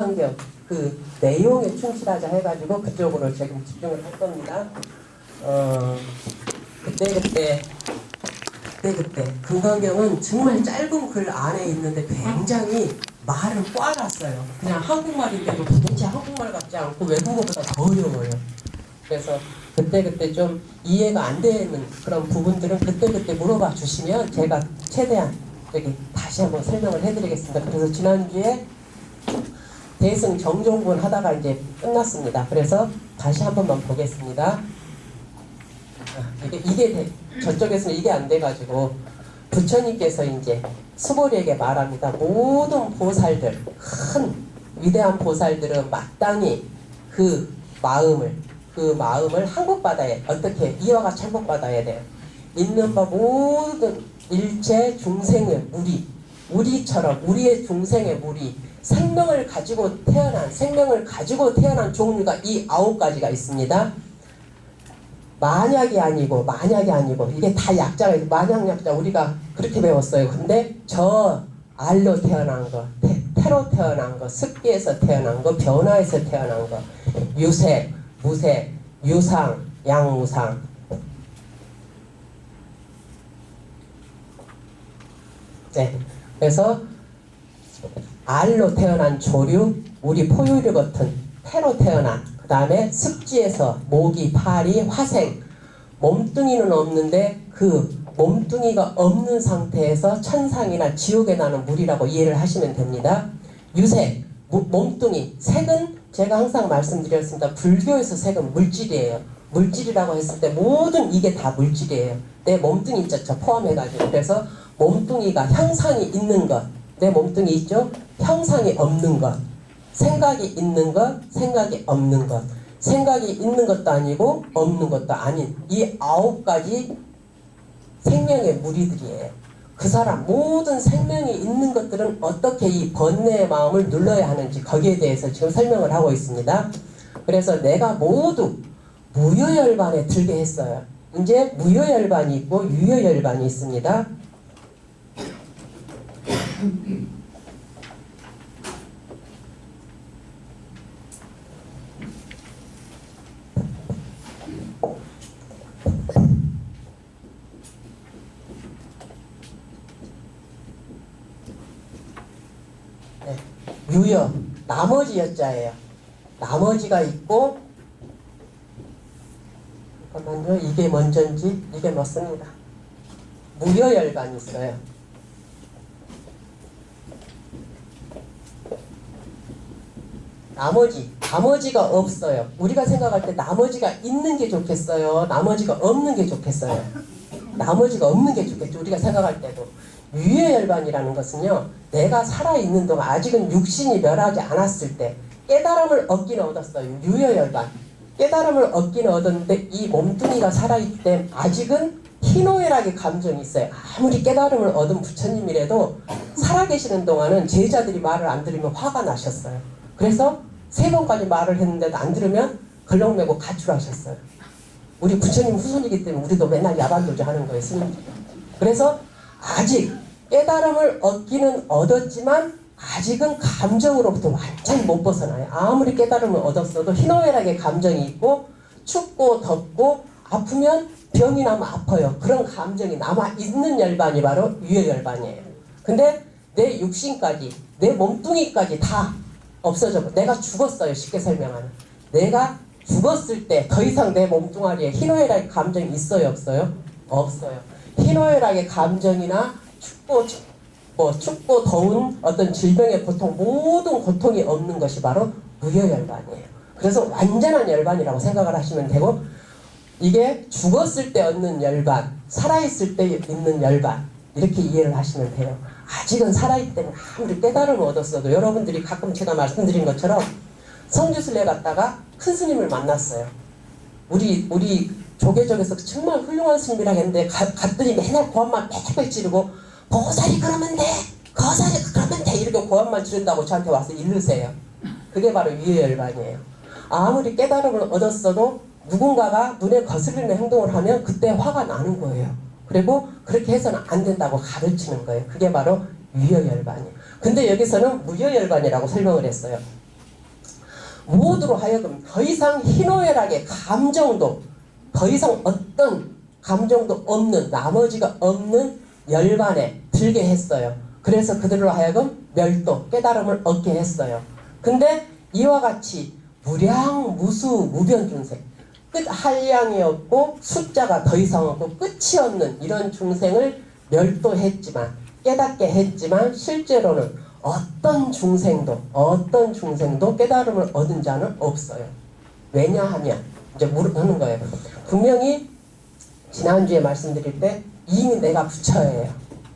환경, 그 내용에 충실하자 해가지고 그쪽으로 지금 집중을 할 겁니다. 그때 금강경은 정말 짧은 글 안에 있는데 굉장히 말을 꽈놨어요. 그냥 한국말인데도 도대체 한국말 같지 않고 외국어보다 더 어려워요. 그래서 그때 좀 이해가 안 되는 그런 부분들은 그때 물어봐 주시면 제가 최대한 다시 한번 설명을 해드리겠습니다. 그래서 지난주에 대승 정종군 하다가 이제 끝났습니다. 그래서 다시 한 번만 보겠습니다. 저쪽에서는 이게 안 돼가지고 부처님께서 이제 수보리에게 말합니다. 모든 보살들, 큰 위대한 보살들은 마땅히 그 마음을 항복받아야, 어떻게 이와 같이 항복받아야 돼요. 있는 바 모든 일체 중생의 우리처럼 우리의 중생의 무리, 생명을 가지고 태어난 종류가 이 9가지가 있습니다. 만약이 아니고 이게 다 약자가 있어요. 만약 약자 우리가 그렇게 배웠어요. 근데 저 알로 태어난 거, 태로 태어난 거, 습기에서 태어난 거, 변화에서 태어난 거, 유색, 무색, 유상, 양무상. 네, 그래서 알로 태어난 조류, 우리 포유류 같은 태로 태어난, 그 다음에 습지에서 모기, 파리, 화생, 몸뚱이는 없는데 그 몸뚱이가 없는 상태에서 천상이나 지옥에 나는 물이라고 이해를 하시면 됩니다. 유색, 몸뚱이, 색은 제가 항상 말씀드렸습니다. 불교에서 색은 물질이에요. 물질이라고 했을 때 모든 이게 다 물질이에요. 내 몸뚱이 자체 포함해가지고. 그래서 몸뚱이가 형상이 있는 것, 내 몸뚱이 있죠? 형상이 없는 것, 생각이 있는 것, 생각이 없는 것, 생각이 있는 것도 아니고 없는 것도 아닌 이 9가지 생명의 무리들이에요. 그 사람 모든 생명이 있는 것들은 어떻게 이 번뇌의 마음을 눌러야 하는지 거기에 대해서 지금 설명을 하고 있습니다. 그래서 내가 모두 무효열반에 들게 했어요. 이제 무효열반이 있고 유효열반이 있습니다. 네, 유여, 나머지 여자예요. 나머지가 있고, 잠깐만요. 이게 먼저인지 이게 맞습니다. 무효열반이 있어요. 나머지가 없어요. 우리가 생각할 때 나머지가 있는 게 좋겠어요? 나머지가 없는 게 좋겠어요? 나머지가 없는 게 좋겠죠. 우리가 생각할 때도. 유효열반이라는 것은요, 내가 살아있는 동안 아직은 육신이 멸하지 않았을 때 깨달음을 얻기는 얻었어요. 유효열반. 깨달음을 얻기는 얻었는데 이 몸뚱이가 살아있을 때 아직은 희노애락의 감정이 있어요. 아무리 깨달음을 얻은 부처님이라도 살아계시는 동안은 제자들이 말을 안 들으면 화가 나셨어요. 그래서 3번까지 말을 했는데도 안 들으면 걸렁매고 가출하셨어요. 우리 부처님 후손이기 때문에 우리도 맨날 야반도주 하는 거예요. 스님들이. 그래서 아직 깨달음을 얻기는 얻었지만 아직은 감정으로부터 완전히 못 벗어나요. 아무리 깨달음을 얻었어도 희노애락의 감정이 있고 춥고 덥고 아프면 병이 나면 아파요. 그런 감정이 남아있는 열반이 바로 유효열반이에요. 근데 내 육신까지 내 몸뚱이까지 다 없어져. 내가 죽었어요. 쉽게 설명하면. 내가 죽었을 때 더 이상 내 몸뚱아리에 희노애락의 감정이 있어요? 없어요? 없어요. 희노애락의 감정이나 춥고 더운 어떤 질병의 고통, 모든 고통이 없는 것이 바로 무효열반이에요. 그래서 완전한 열반이라고 생각을 하시면 되고, 이게 죽었을 때 얻는 열반, 살아있을 때 있는 열반, 이렇게 이해를 하시면 돼요. 아직은 살아있기 때문에 아무리 깨달음을 얻었어도 여러분들이 가끔 제가 말씀드린 것처럼 성지순례 갔다가 큰 스님을 만났어요. 우리 조계적에서 정말 훌륭한 스님이라 했는데 갔더니 맨날 고함만 빽빽 지르고 보살이 그러면 돼! 거살이 그러면 돼! 이렇게 고함만 지른다고 저한테 와서 이르세요. 그게 바로 유효열반이에요. 아무리 깨달음을 얻었어도 누군가가 눈에 거슬리는 행동을 하면 그때 화가 나는 거예요. 그리고 그렇게 해서는 안 된다고 가르치는 거예요. 그게 바로 유효열반이에요. 근데 여기서는 무효열반이라고 설명을 했어요. 모두로 하여금 더 이상 희노애락의 감정도, 더 이상 어떤 감정도 없는, 나머지가 없는 열반에 들게 했어요. 그래서 그들로 하여금 멸도, 깨달음을 얻게 했어요. 근데 이와 같이 무량무수 무변중생, 끝 한량이 없고 숫자가 더 이상 없고 끝이 없는 이런 중생을 멸도했지만, 깨닫게 했지만, 실제로는 어떤 중생도 깨달음을 얻은 자는 없어요. 왜냐하면 이제 물어보는 거예요. 분명히 지난주에 말씀드릴 때 이미 내가 부처예요.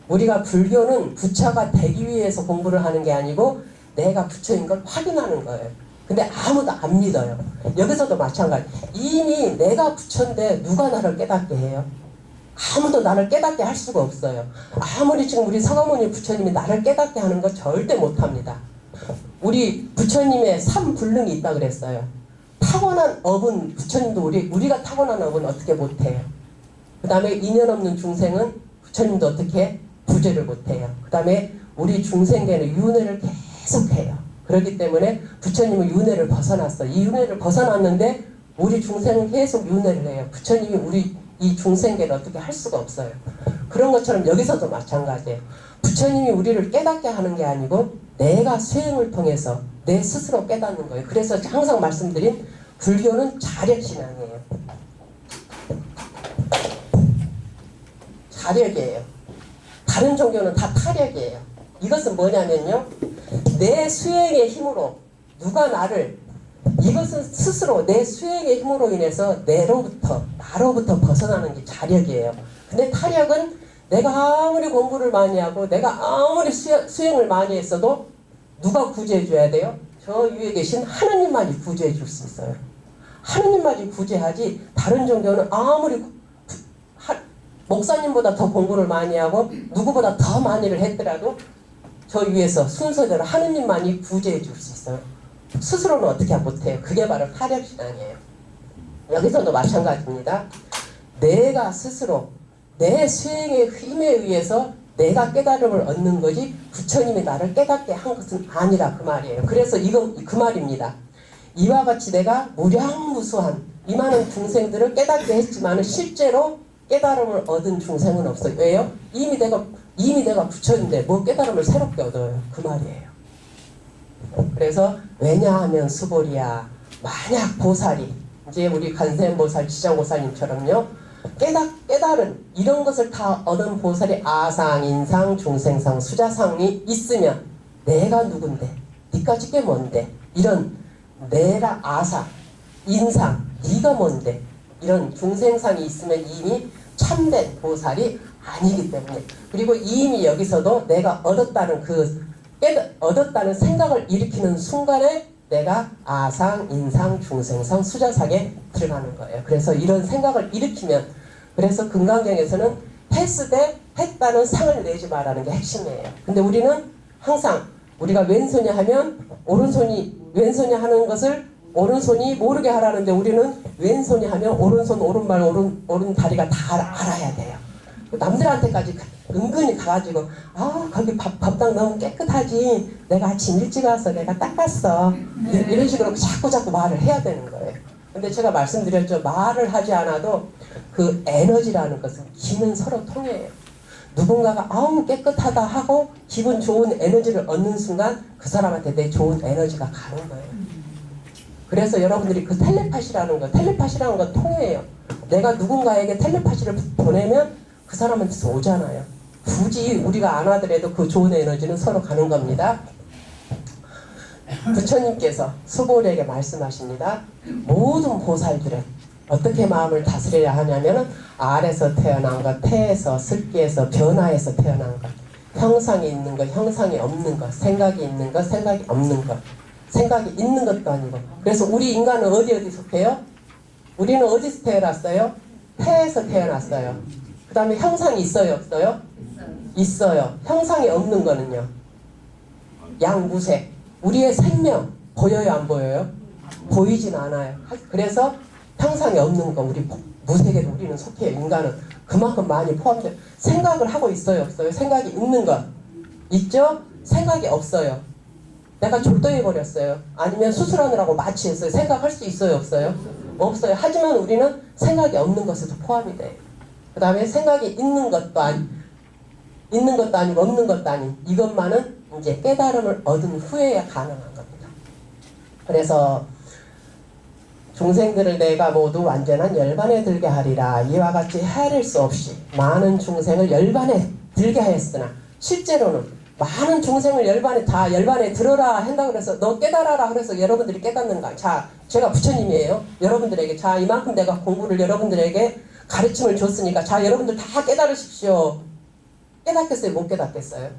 우리가 불교는 부처가 되기 위해서 공부를 하는 게 아니고 내가 부처인 걸 확인하는 거예요. 근데 아무도 안 믿어요. 여기서도 마찬가지. 이미 내가 부처인데 누가 나를 깨닫게 해요? 아무도 나를 깨닫게 할 수가 없어요. 아무리 지금 우리 서가모니 부처님이 나를 깨닫게 하는 거 절대 못합니다. 우리 부처님의 삼불능이 있다 그랬어요. 타고난 업은 부처님도 우리가 타고난 업은 어떻게 못해요. 그 다음에 인연 없는 중생은 부처님도 어떻게 구제를 못해요. 그 다음에 우리 중생계는 윤회를 계속해요. 그렇기 때문에 부처님은 윤회를 벗어났어요. 이 윤회를 벗어났는데 우리 중생은 계속 윤회를 해요. 부처님이 우리 이 중생계를 어떻게 할 수가 없어요. 그런 것처럼 여기서도 마찬가지예요. 부처님이 우리를 깨닫게 하는 게 아니고 내가 수행을 통해서 내 스스로 깨닫는 거예요. 그래서 항상 말씀드린 불교는 자력신앙이에요. 자력이에요. 다른 종교는 다 타력이에요. 이것은 뭐냐면요, 내 수행의 힘으로 누가 나를, 이것은 스스로 내 수행의 힘으로 인해서 나로부터 벗어나는 게 자력이에요. 근데 타력은 내가 아무리 공부를 많이 하고 내가 아무리 수행을 많이 했어도 누가 구제해 줘야 돼요? 저 위에 계신 하느님만이 구제해 줄 수 있어요. 하느님만이 구제하지, 다른 종교는 아무리 목사님보다 더 공부를 많이 하고 누구보다 더 많이 를 했더라도 저 위에서 순서대로 하느님만이 구제해 줄 수 있어요. 스스로는 어떻게 못해요. 그게 바로 타력신앙이에요. 여기서도 마찬가지입니다. 내가 스스로 내 수행의 힘에 의해서 내가 깨달음을 얻는 거지 부처님이 나를 깨닫게 한 것은 아니라, 그 말이에요. 그래서 그 말입니다. 이와 같이 내가 무량무수한 이 많은 중생들을 깨닫게 했지만 실제로 깨달음을 얻은 중생은 없어요. 왜요? 이미 내가 부처인데 뭐 깨달음을 새롭게 얻어요. 그 말이에요. 그래서 왜냐하면 수보리야, 만약 보살이, 이제 우리 간센보살, 지장보살님처럼요, 깨달은 이런 것을 다 얻은 보살이 아상, 인상, 중생상, 수자상이 있으면 내가 누군데, 니까지 게 뭔데, 이런 내라 아상, 인상, 네가 뭔데, 이런 중생상이 있으면 이미 참된 보살이 아니기 때문에, 그리고 이미 여기서도 내가 얻었다는 생각을 일으키는 순간에 내가 아상, 인상, 중생상, 수자상에 들어가는 거예요. 그래서 이런 생각을 일으키면, 그래서 금강경에서는 했으되 했다는 상을 내지 말라는 게 핵심이에요. 근데 우리는 항상 우리가 왼손이 하면 왼손이 하는 것을 오른손이 모르게 하라는데, 우리는 왼손이 하면 오른손, 오른발, 오른 다리가 다 알아야 돼요. 남들한테까지 은근히 가가지고 거기 밥당 너무 깨끗하지, 내가 아침 일찍 와서 내가 닦았어, 이런 식으로 자꾸 말을 해야 되는 거예요. 근데 제가 말씀드렸죠. 말을 하지 않아도 그 에너지라는 것은 기는 서로 통해요. 누군가가 깨끗하다 하고 기분 좋은 에너지를 얻는 순간 그 사람한테 내 좋은 에너지가 가는 거예요. 그래서 여러분들이 그 텔레파시라는 거 통해요. 내가 누군가에게 텔레파시를 보내면 그 사람한테서 오잖아요. 굳이 우리가 안 하더라도 그 좋은 에너지는 서로 가는 겁니다. 부처님께서 수보리에게 말씀하십니다. 모든 보살들은 어떻게 마음을 다스려야 하냐면, 알에서 태어난 것, 태에서, 슬기에서, 변화에서 태어난 것, 형상이 있는 것, 형상이 없는 것, 생각이 있는 것, 생각이 없는 것, 생각이 있는 것도 아니고. 그래서 우리 인간은 어디 속해요? 우리는 어디서 태어났어요? 태에서 태어났어요. 그 다음에 형상이 있어요, 없어요? 있어요. 형상이 없는 거는요, 양무색. 우리의 생명 보여요, 안 보여요? 보이진 않아요. 그래서 형상이 없는 거, 우리 무색에도 우리는 속해요. 인간은 그만큼 많이 포함돼요. 생각을 하고 있어요, 없어요? 생각이 있는 것 있죠? 생각이 없어요. 내가 졸도해버렸어요. 아니면 수술하느라고 마취했어요. 생각할 수 있어요, 없어요? 없어요. 하지만 우리는 생각이 없는 것에도 포함이 돼요. 그 다음에 생각이 있는 것도 아니고 없는 것도 아닌 이것만은 이제 깨달음을 얻은 후에야 가능한 겁니다. 그래서 중생들을 내가 모두 완전한 열반에 들게 하리라. 이와 같이 헤아릴 수 없이 많은 중생을 열반에 들게 하였으나 실제로는 많은 중생을 열반에 들어라 한다 그래서 너 깨달아라 그래서 여러분들이 깨닫는가? 자, 제가 부처님이에요. 여러분들에게 자 이만큼 내가 공부를 여러분들에게 가르침을 줬으니까 자 여러분들 다 깨달으십시오. 깨닫겠어요? 못 깨닫겠어요?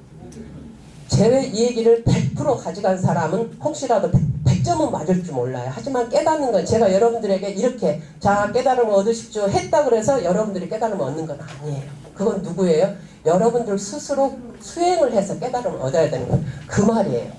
제 얘기를 100% 가져간 사람은 혹시라도 100점은 맞을 줄 몰라요. 하지만 깨닫는 건 제가 여러분들에게 이렇게 자 깨달음을 얻으십시오 했다 그래서 여러분들이 깨달음을 얻는 건 아니에요. 그건 누구예요? 여러분들 스스로 수행을 해서 깨달음을 얻어야 되는 거예요. 그 말이에요.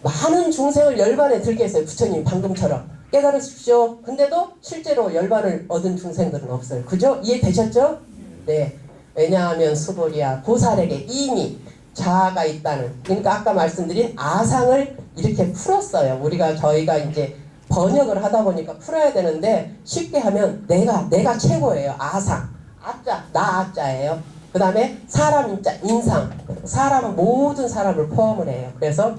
많은 중생을 열반에 들게 했어요. 부처님 방금처럼 깨달으십시오. 근데도 실제로 열반을 얻은 중생들은 없어요. 그죠? 이해되셨죠? 네. 왜냐하면 수보리야 보살에게 이미 자아가 있다는, 그러니까 아까 말씀드린 아상을 이렇게 풀었어요. 저희가 이제 번역을 하다 보니까 풀어야 되는데 쉽게 하면 내가 최고예요. 아상, 아자, 나 아자예요. 그 다음에 사람 인자, 인상, 사람은 모든 사람을 포함을 해요. 그래서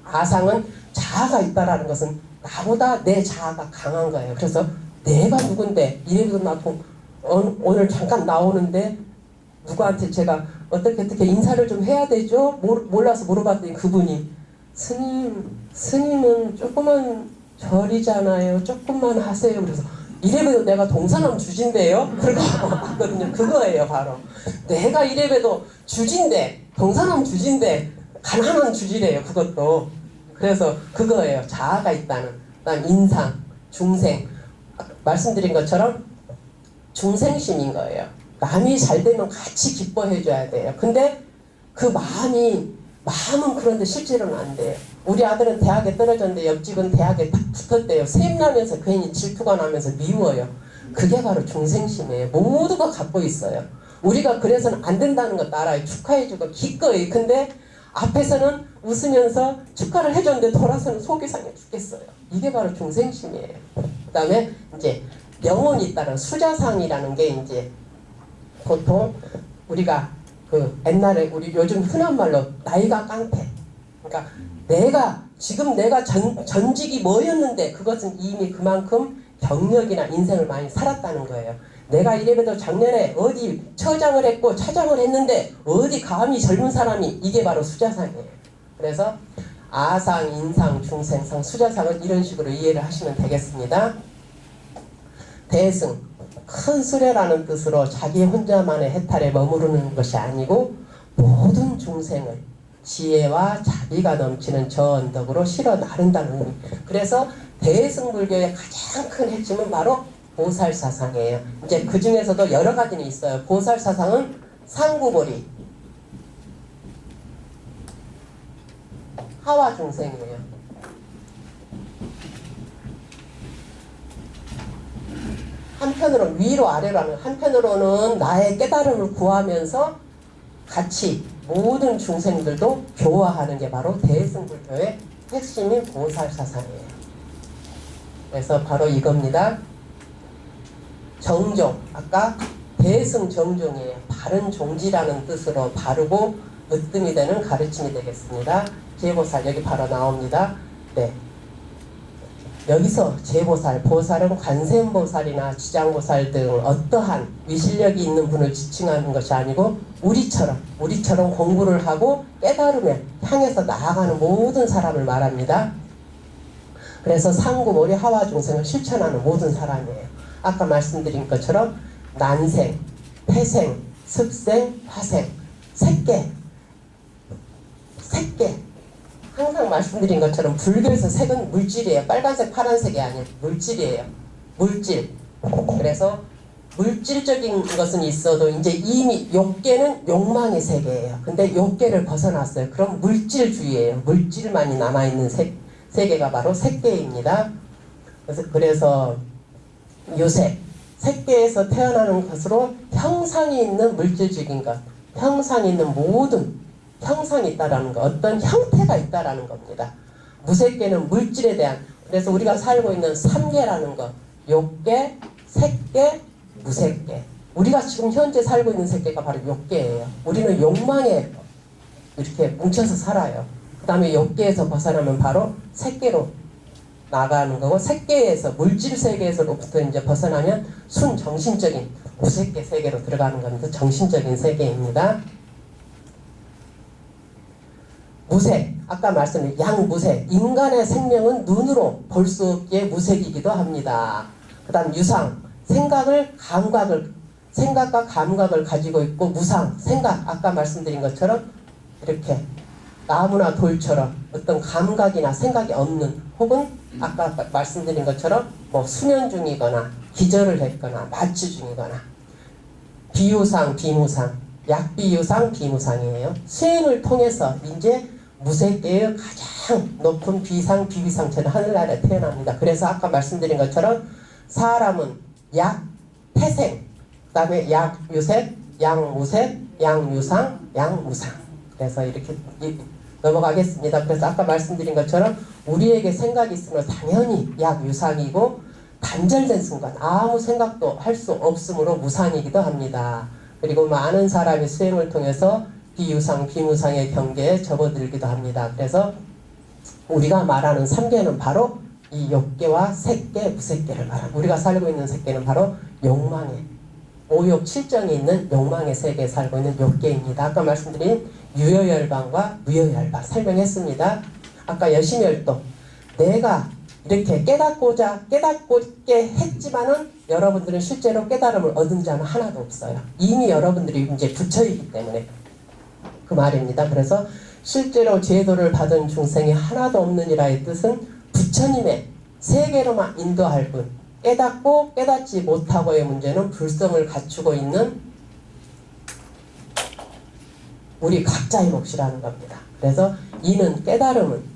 아상은 자아가 있다라는 것은 나보다 내 자아가 강한 거예요. 그래서 내가 누군데 이래도 나고 오늘 잠깐 나오는데 누구한테 제가 어떻게 인사를 좀 해야 되죠? 몰라서 물어봤더니 그분이 스님은 조그만 절이잖아요. 조금만 하세요. 그래서 이래봬도 내가 동서남 주진대요? 그러고 봤거든요. 그거예요 바로. 내가 이래봬도 주진대, 동서남 주진대, 가난한 주지래요. 그것도. 그래서 그거예요. 자아가 있다는. 그다음 인상, 중생. 말씀드린 것처럼 중생심인 거예요. 남이 잘 되면 같이 기뻐해줘야 돼요. 근데 그 마음은 그런데 실제로는 안 돼요. 우리 아들은 대학에 떨어졌는데 옆집은 대학에 딱 붙었대요. 샘나면서 괜히 질투가 나면서 미워요. 그게 바로 중생심이에요. 모두가 갖고 있어요. 우리가 그래서는 안 된다는 것도 알아요. 축하해주고 기꺼이. 근데 앞에서는 웃으면서 축하를 해줬는데 돌아서는 속이 상해 죽겠어요. 이게 바로 중생심이에요. 그 다음에 이제 영혼이 있다는 수자상이라는 게 이제 보통 우리가 그 옛날에 우리 요즘 흔한 말로 나이가 깡패. 그러니까 지금 내가 전직이 뭐였는데 그것은 이미 그만큼 경력이나 인생을 많이 살았다는 거예요. 내가 이래봬도 작년에 어디 처장을 했고 차장을 했는데 어디 감히 젊은 사람이, 이게 바로 수자상이에요. 그래서 아상, 인상, 중생상, 수자상은 이런 식으로 이해를 하시면 되겠습니다. 대승, 큰 수레라는 뜻으로 자기 혼자만의 해탈에 머무르는 것이 아니고 모든 중생을 지혜와 자비가 넘치는 저 언덕으로 실어 나른다는 의미. 그래서 대승불교의 가장 큰 핵심은 바로 보살사상이에요. 이제 그 중에서도 여러 가지는 있어요. 보살사상은 상구보리, 하와 중생이에요. 한편으로는 위로 아래로 하는, 한편으로는 나의 깨달음을 구하면서 같이 모든 중생들도 교화하는 게 바로 대승불교의 핵심인 보살사상이에요. 그래서 바로 이겁니다. 정종, 아까 대승정종이에요. 바른 종지라는 뜻으로 바르고 으뜸이 되는 가르침이 되겠습니다. 제보살 여기 바로 나옵니다. 네. 여기서 제보살, 보살은 관세음보살이나 지장보살 등 어떠한 위실력이 있는 분을 지칭하는 것이 아니고 우리처럼 공부를 하고 깨달음에 향해서 나아가는 모든 사람을 말합니다. 그래서 상구모리 하와 중생을 실천하는 모든 사람이에요. 아까 말씀드린 것처럼 난생, 태생, 습생, 화생, 색계. 항상 말씀드린 것처럼 불교에서 색은 물질이에요. 빨간색, 파란색이 아니에요. 물질이에요. 물질. 그래서 물질적인 것은 있어도 이제 이미 욕계는 욕망의 세계예요. 근데 욕계를 벗어났어요. 그럼 물질주의예요. 물질만이 남아있는 세계가 바로 색계입니다. 그래서 요색, 색계에서 태어나는 것으로 형상이 있는 물질적인 것, 형상이 있는 모든 형상이 있다라는 거, 어떤 형태가 있다라는 겁니다. 무색계는 물질에 대한, 그래서 우리가 살고 있는 3계라는 거, 욕계, 색계, 무색계. 우리가 지금 현재 살고 있는 색계가 바로 욕계예요. 우리는 욕망에 이렇게 뭉쳐서 살아요. 그 다음에 욕계에서 벗어나면 바로 색계로 나가는 거고, 색계에서 물질 세계에서부터 이제 벗어나면 순정신적인 무색계 세계로 들어가는 겁니다. 정신적인 세계입니다. 무색, 아까 말씀드린 양무색, 인간의 생명은 눈으로 볼 수 없기에 무색이기도 합니다. 그 다음 유상, 생각과 감각을 가지고 있고, 무상, 생각, 아까 말씀드린 것처럼 이렇게 나무나 돌처럼 어떤 감각이나 생각이 없는, 혹은 아까 말씀드린 것처럼 뭐 수면 중이거나 기절을 했거나 마취 중이거나, 비유상, 비무상, 약비유상, 비무상이에요. 수행을 통해서 이제 무색계의 가장 높은 비상, 비위상처럼 하늘나라에 태어납니다. 그래서 아까 말씀드린 것처럼 사람은 약, 태생, 그 다음에 약유색, 양무색, 양유상, 양무상. 그래서 이렇게 넘어가겠습니다. 그래서 아까 말씀드린 것처럼 우리에게 생각이 있으면 당연히 약유상이고, 단절된 순간 아무 생각도 할 수 없으므로 무상이기도 합니다. 그리고 많은 사람이 수행을 통해서 비유상, 비무상의 경계에 접어들기도 합니다. 그래서 우리가 말하는 3계는 바로 이 욕계와 색계, 무색계를 말합니다. 우리가 살고 있는 색계는 바로 욕망의, 오욕, 칠정이 있는 욕망의 세계에 살고 있는 욕계입니다. 아까 말씀드린 유효열반과 무효열반 설명했습니다. 아까 여심열도 내가 이렇게 깨닫고게 했지만은 여러분들은 실제로 깨달음을 얻은 자는 하나도 없어요. 이미 여러분들이 이제 부처이기 때문에 그 말입니다. 그래서 실제로 제도를 받은 중생이 하나도 없느니라의 뜻은 부처님의 세계로만 인도할 뿐, 깨닫고 깨닫지 못하고의 문제는 불성을 갖추고 있는 우리 각자의 몫이라는 겁니다. 그래서 이는 깨달음은